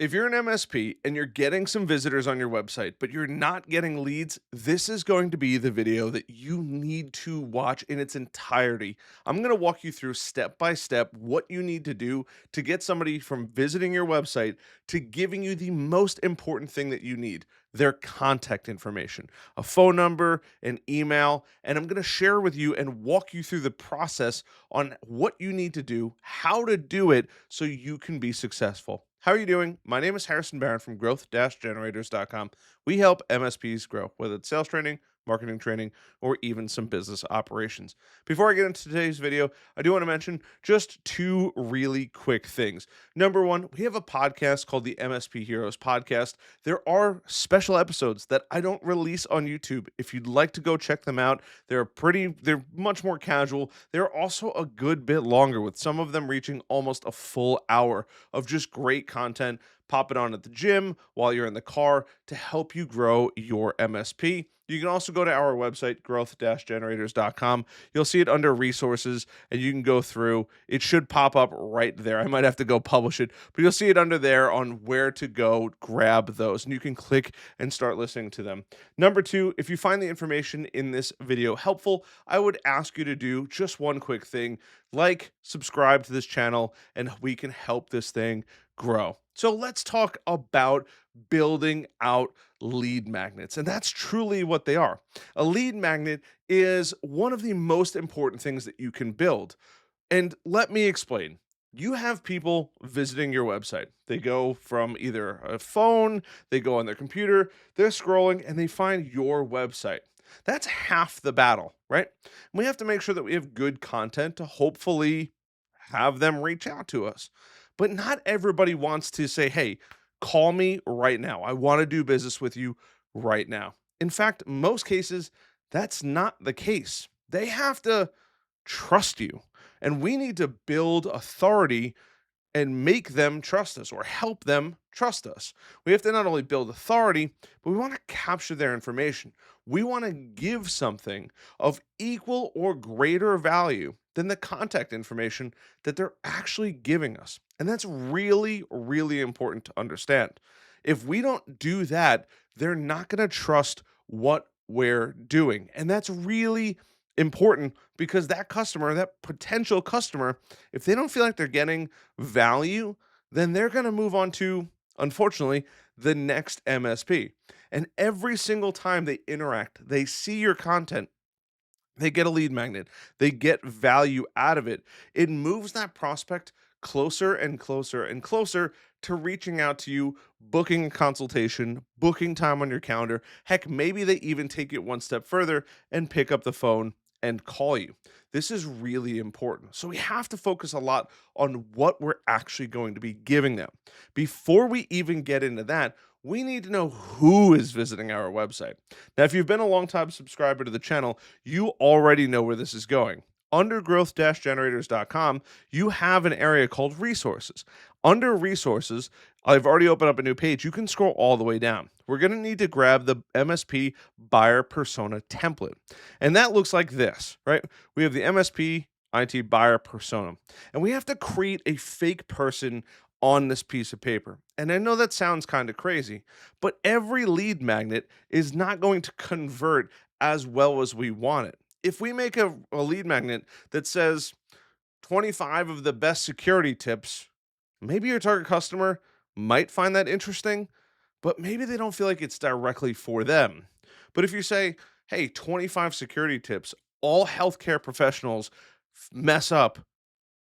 If you're an MSP and you're getting some visitors on your website, but you're not getting leads, this is going to be the video that you need to watch in its entirety. I'm going to walk you through step by step what you need to do to get somebody from visiting your website to giving you the most important thing that you need, their contact information, a phone number, an email, and I'm going to share with you and walk you through the process on what you need to do, how to do it so you can be successful. How are you doing? My name is Harrison Barron from growth-generators.com. We help MSPs grow, whether it's sales training, marketing training, or even some business operations. Before I get into today's video, I do want to mention just two really quick things. Number one, we have a podcast called the MSP Heroes Podcast. There are special episodes that I don't release on YouTube. If you'd like to go check them out, they're much more casual. They're also a good bit longer, with some of them reaching almost a full hour of just great content. Pop it on at the gym, while you're in the car, to help you grow your MSP. You can also go to our website, growth-generators.com. You'll see it under resources, and you can go through. It should pop up right there. I might have to go publish it, but you'll see it under there on where to go grab those, and you can click and start listening to them. Number two, if you find the information in this video helpful, I would ask you to do just one quick thing: like, subscribe to this channel, and we can help this thing grow. So let's talk about building out lead magnets. And that's truly what they are. A lead magnet is one of the most important things that you can build. And let me explain. You have people visiting your website. They go from either a phone, they go on their computer, they're scrolling, and they find your website. That's half the battle, right? We have to make sure that we have good content to hopefully have them reach out to us. But not everybody wants to say, hey, call me right now. I want to do business with you right now. In fact, most cases, that's not the case. They have to trust you. And we need to build authority and make them trust us, or help them trust us. We have to not only build authority, but we want to capture their information. We want to give something of equal or greater value than the contact information that they're actually giving us. And that's really, really important to understand. If we don't do that, they're not going to trust what we're doing. And that's really important, because that customer, that potential customer, if they don't feel like they're getting value, then they're going to move on to, unfortunately, the next MSP. And every single time they interact, they see your content, they get a lead magnet, they get value out of it. It moves that prospect closer and closer and closer to reaching out to you, booking a consultation, booking time on your calendar. Heck, maybe they even take it one step further and pick up the phone and call you. This is really important. So we have to focus a lot on what we're actually going to be giving them. Before we even get into that, we need to know who is visiting our website. Now, if you've been a long-time subscriber to the channel, you already know where this is going. Under growth-generators.com, you have an area called resources. Under resources, I've already opened up a new page. You can scroll all the way down. We're going to need to grab the MSP buyer persona template. And that looks like this, right? We have the MSP IT buyer persona, and we have to create a fake person on this piece of paper. And I know that sounds kind of crazy, but every lead magnet is not going to convert as well as we want it. If we make a lead magnet that says 25 of the best security tips, maybe your target customer might find that interesting, but maybe they don't feel like it's directly for them. But if you say, hey, 25 security tips, all healthcare professionals mess up,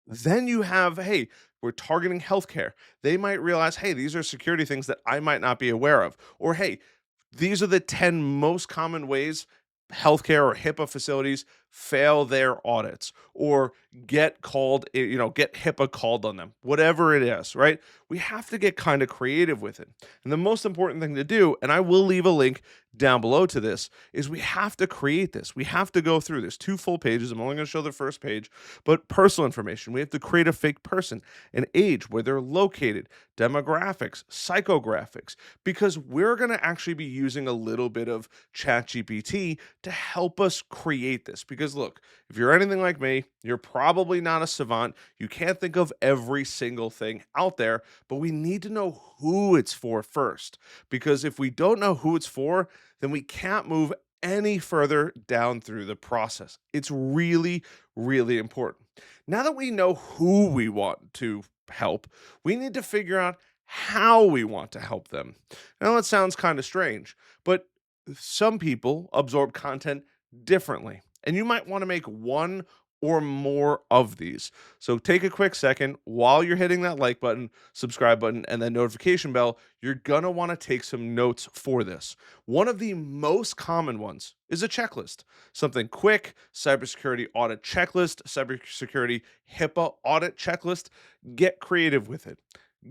then you have, hey, we're targeting healthcare. They might realize, hey, these are security things that I might not be aware of. Or, hey, these are the 10 most common ways healthcare or HIPAA facilities fail their audits, or get HIPAA called on them, whatever it is, right? We have to get kind of creative with it. And the most important thing to do, and I will leave a link down below to this, is we have to create this. We have to go through this 2 full pages. I'm only going to show the first page, but personal information. We have to create a fake person, an age, where they're located, demographics, psychographics, because we're going to actually be using a little bit of ChatGPT to help us create this, because Because look, if you're anything like me, you're probably not a savant. You can't think of every single thing out there, but we need to know who it's for first. Because if we don't know who it's for, then we can't move any further down through the process. It's really, really important. Now that we know who we want to help, we need to figure out how we want to help them. Now, that sounds kind of strange, but some people absorb content differently, and you might want to make one or more of these. So take a quick second while you're hitting that like button, subscribe button, and then notification bell. You're going to want to take some notes for this. One of the most common ones is a checklist, something quick: cybersecurity audit checklist, cybersecurity HIPAA audit checklist. Get creative with it.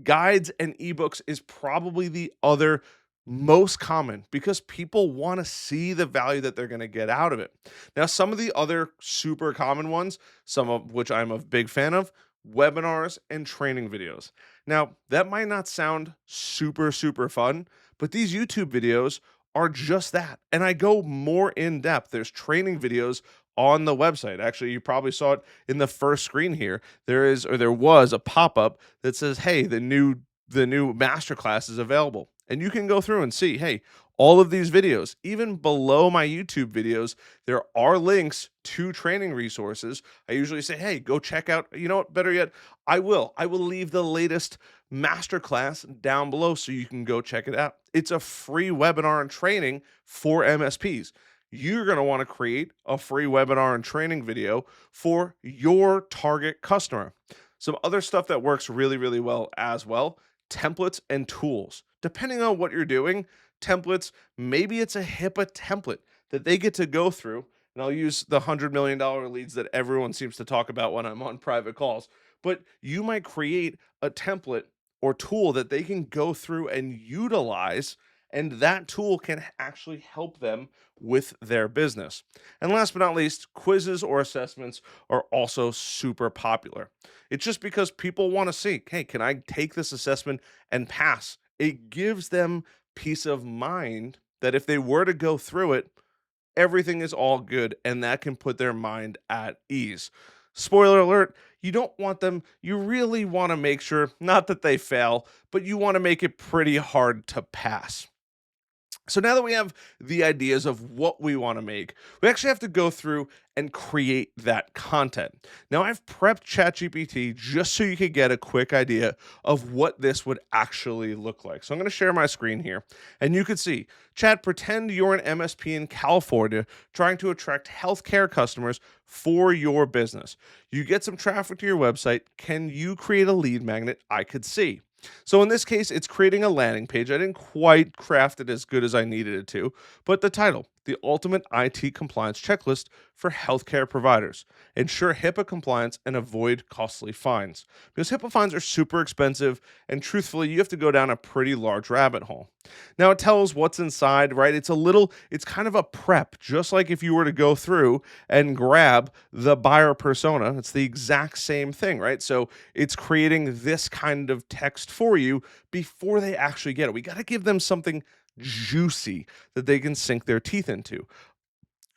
Guides and ebooks is probably the other most common because people want to see the value that they're going to get out of it. Now, some of the other super common ones, some of which I'm a big fan of, webinars and training videos. Now, that might not sound super, super fun, but these YouTube videos are just that. And I go more in depth. There's training videos on the website. Actually, you probably saw it in the first screen here. There was a pop-up that says, "Hey, the new masterclass is available." And you can go through and see, hey, all of these videos, even below my YouTube videos, there are links to training resources. I usually say, hey, go check out, you know what, better yet, I will leave the latest masterclass down below so you can go check it out. It's a free webinar and training for MSPs. You're going to want to create a free webinar and training video for your target customer. Some other stuff that works really, really well as well: templates and tools. Depending on what you're doing, templates, maybe it's a HIPAA template that they get to go through. And I'll use the $100 million leads that everyone seems to talk about when I'm on private calls. But you might create a template or tool that they can go through and utilize, and that tool can actually help them with their business. And last but not least, quizzes or assessments are also super popular. It's just because people want to see, hey, can I take this assessment and pass? It gives them peace of mind that if they were to go through it, everything is all good, and that can put their mind at ease. Spoiler alert, you really want to make sure, not that they fail, but you want to make it pretty hard to pass. So now that we have the ideas of what we want to make, we actually have to go through and create that content. Now, I've prepped ChatGPT just so you could get a quick idea of what this would actually look like. So I'm going to share my screen here, and you can see, Chat, pretend you're an MSP in California trying to attract healthcare customers for your business. You get some traffic to your website. Can you create a lead magnet I could see? So in this case, it's creating a landing page. I didn't quite craft it as good as I needed it to, but the title: the ultimate IT compliance checklist for healthcare providers. Ensure HIPAA compliance and avoid costly fines. Because HIPAA fines are super expensive, and truthfully, you have to go down a pretty large rabbit hole. Now, it tells what's inside, right? It's kind of a prep, just like if you were to go through and grab the buyer persona. It's the exact same thing, right? So it's creating this kind of text for you before they actually get it. We got to give them something juicy that they can sink their teeth into.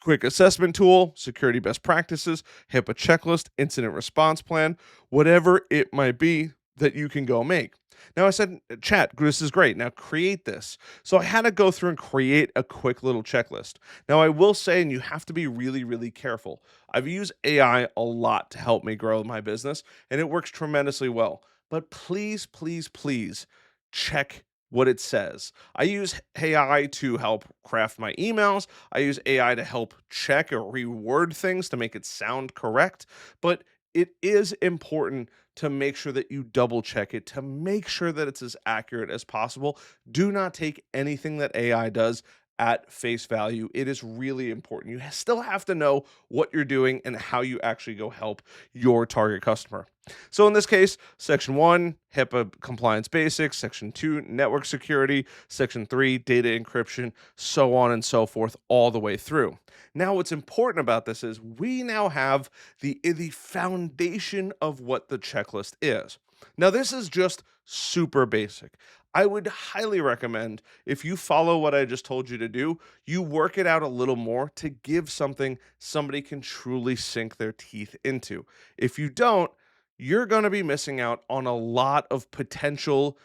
Quick assessment tool, security best practices, HIPAA checklist, incident response plan, whatever it might be that you can go make. Now, I said, Chat, this is great. Now create this. So I had to go through and create a quick little checklist. Now, I will say, and you have to be really, really careful, I've used AI a lot to help me grow my business, and it works tremendously well. But please, please, please check what it says. I use AI to help craft my emails. I use AI to help check or reword things to make it sound correct. But it is important to make sure that you double check it to make sure that it's as accurate as possible. Do not take anything that AI does at face value. It is really important. You still have to know what you're doing and how you actually go help your target customer. So in this case, Section 1, HIPAA compliance basics; Section 2, network security; Section 3, data encryption, so on and so forth, all the way through. Now, what's important about this is we now have the foundation of what the checklist is. Now, this is just super basic. I would highly recommend if you follow what I just told you to do, you work it out a little more to give something somebody can truly sink their teeth into. If you don't, you're going to be missing out on a lot of potential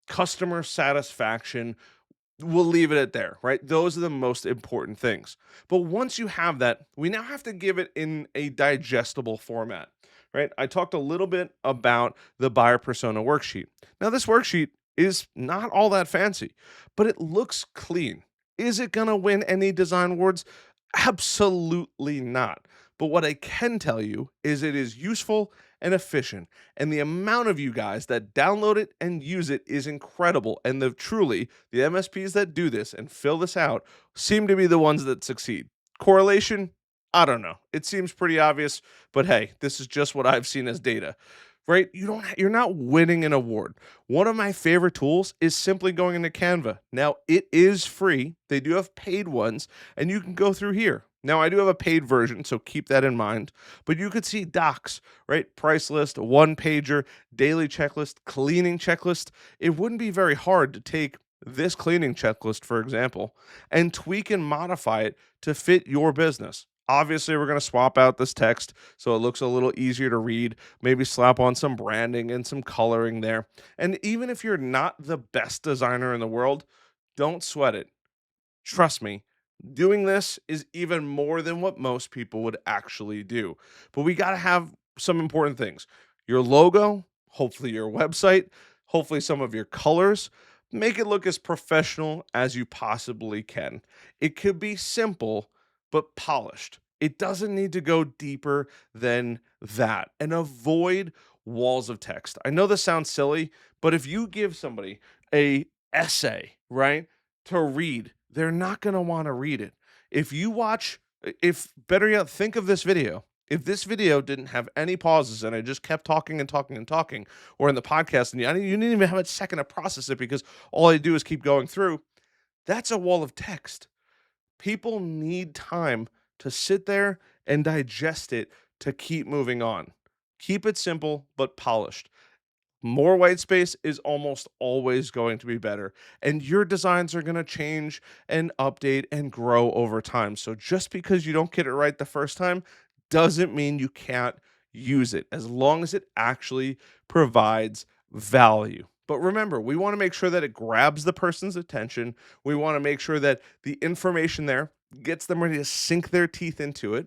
customer satisfaction. We'll leave it at there, right? Those are the most important things. But once you have that, we now have to give it in a digestible format, right? I talked a little bit about the buyer persona worksheet. Now, this worksheet is not all that fancy, but it looks clean. Is it going to win any design awards? Absolutely not. But what I can tell you is it is useful and efficient. And the amount of you guys that download it and use it is incredible. And the MSPs that do this and fill this out seem to be the ones that succeed. Correlation? I don't know. It seems pretty obvious, but hey, this is just what I've seen as data. Right? You're not winning an award. One of my favorite tools is simply going into Canva. Now, it is free. They do have paid ones, and you can go through here. Now, I do have a paid version, so keep that in mind. But you could see docs, right? Price list, one pager, daily checklist, cleaning checklist. It wouldn't be very hard to take this cleaning checklist, for example, and tweak and modify it to fit your business. Obviously, we're going to swap out this text so it looks a little easier to read, maybe slap on some branding and some coloring there. And even if you're not the best designer in the world, don't sweat it. Trust me, doing this is even more than what most people would actually do. But we got to have some important things: your logo, hopefully your website, hopefully some of your colors. Make it look as professional as you possibly can. It could be simple, but polished. It doesn't need to go deeper than that. And avoid walls of text. I know this sounds silly, but if you give somebody a essay, right, to read, they're not going to want to read it. If you watch, if better yet, think of this video. If this video didn't have any pauses and I just kept talking and talking and talking, or in the podcast, and you didn't even have a second to process it because all I do is keep going through, that's a wall of text. People need time to sit there and digest it to keep moving on. Keep it simple but polished. More white space is almost always going to be better, and your designs are going to change and update and grow over time. So just because you don't get it right the first time doesn't mean you can't use it, as long as it actually provides value. But remember, we want to make sure that it grabs the person's attention. We want to make sure that the information there gets them ready to sink their teeth into it.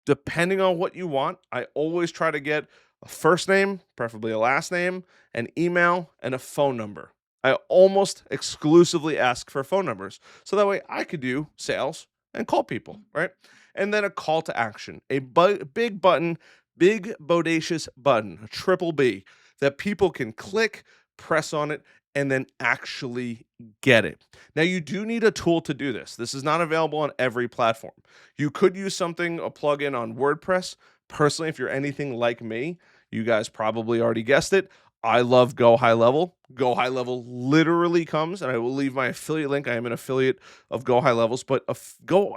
Depending on what you want, I always try to get a first name, preferably a last name, an email, and a phone number. I almost exclusively ask for phone numbers, so that way I could do sales and call people, right? And then a call to action, big button, big bodacious button, a triple B, that people can click, press on it, and then actually get it. Now, you do need a tool to do this. This is not available on every platform. You could use something, a plugin on WordPress. Personally, if you're anything like me, you guys probably already guessed it, I love Go High Level. Go High Level literally comes, and I will leave my affiliate link. I am an affiliate of Go High Levels, but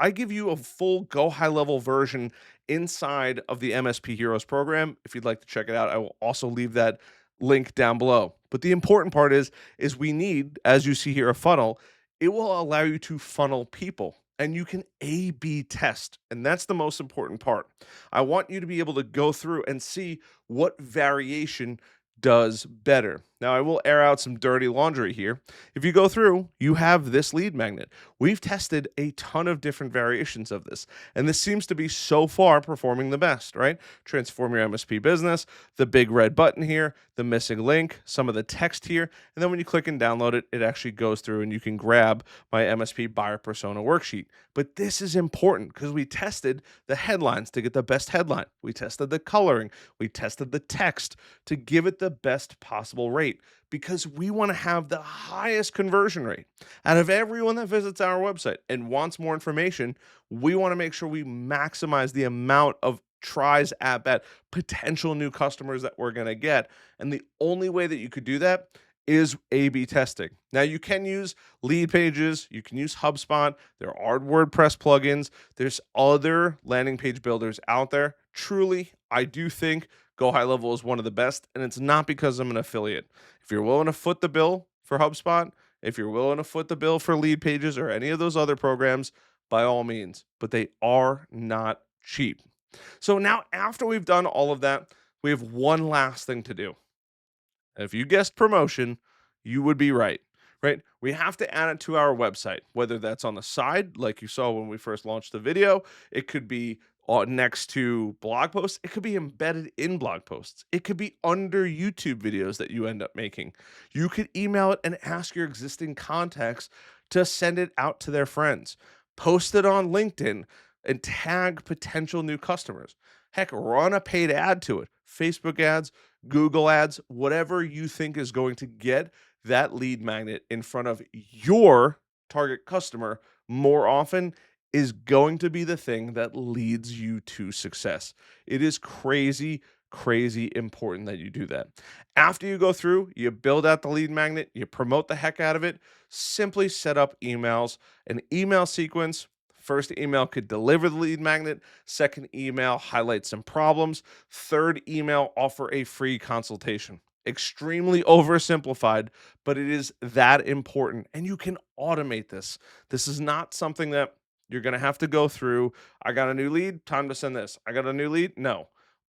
I give you a full Go High Level version inside of the MSP Heroes program. If you'd like to check it out, I will also leave that link down below. But the important part is we need, as you see here, a funnel. It will allow you to funnel people, and you can A/B test, and that's the most important part. I want you to be able to go through and see what variation does better. Now, I will air out some dirty laundry here. If you go through, you have this lead magnet. We've tested a ton of different variations of this, and this seems to be so far performing the best, right? Transform your MSP business, the big red button here, the missing link, some of the text here, and then when you click and download it, it actually goes through and you can grab my MSP buyer persona worksheet. But this is important because we tested the headlines to get the best headline. We tested the coloring. We tested the text to give it the best possible rate, because we want to have the highest conversion rate out of everyone that visits our website and wants more information. We want to make sure we maximize the amount of tries at bat, potential new customers that we're going to get. And the only way that you could do that is A/B testing. Now, you can use lead pages, you can use HubSpot, there are WordPress plugins, there's other landing page builders out there. Truly, I do think Go High Level is one of the best, and it's not because I'm an affiliate. If you're willing to foot the bill for HubSpot, if you're willing to foot the bill for Lead Pages or any of those other programs, by all means, but they are not cheap. So now, after we've done all of that, we have one last thing to do. If you guessed promotion, you would be right, right? We have to add it to our website, whether that's on the side, like you saw when we first launched the video. It could be next to blog posts. It could be embedded in blog posts. It could be under YouTube videos that you end up making. You could email it and ask your existing contacts to send it out to their friends. Post it on LinkedIn and tag potential new customers. Heck, run a paid ad to it. Facebook ads, Google ads, whatever you think is going to get that lead magnet in front of your target customer more often is going to be the thing that leads you to success. It is crazy, crazy important that you do that. After you go through, you build out the lead magnet, you promote the heck out of it, simply set up emails, an email sequence. First email could deliver the lead magnet. Second email, highlight some problems. Third email, offer a free consultation. Extremely oversimplified, but it is that important. And you can automate this. This is not something that you're going to have to go through. I got a new lead, time to send this. I got a new lead. No,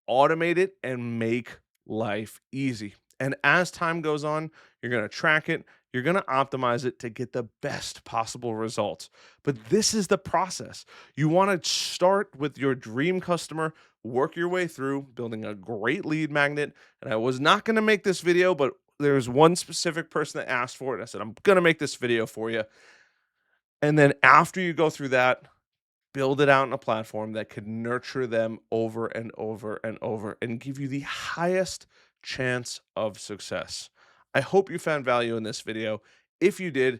automate it and make life easy. And as time goes on, you're going to track it. You're going to optimize it to get the best possible results. But this is the process. You want to start with your dream customer, work your way through building a great lead magnet. And I was not going to make this video, but there's one specific person that asked for it. I said, I'm going to make this video for you. And then after you go through that, build it out in a platform that could nurture them over and over and over and give you the highest chance of success. I hope you found value in this video. If you did,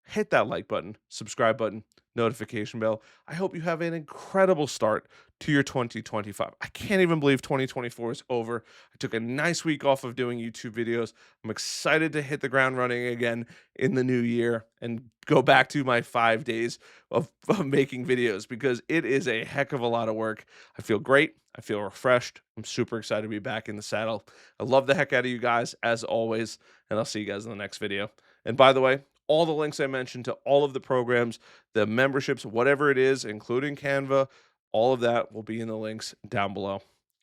hit that like button, subscribe button, notification bell. I hope you have an incredible start to your 2025. I can't even believe 2024 is over. I took a nice week off of doing YouTube videos. I'm excited to hit the ground running again in the new year and go back to my 5 days of making videos because it is a heck of a lot of work. I feel great. I feel refreshed. I'm super excited to be back in the saddle. I love the heck out of you guys as always, and I'll see you guys in the next video. And by the way, all the links I mentioned to all of the programs, the memberships, whatever it is, including Canva, all of that will be in the links down below.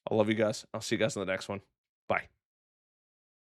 I love you guys. I'll see you guys in the next one. Bye.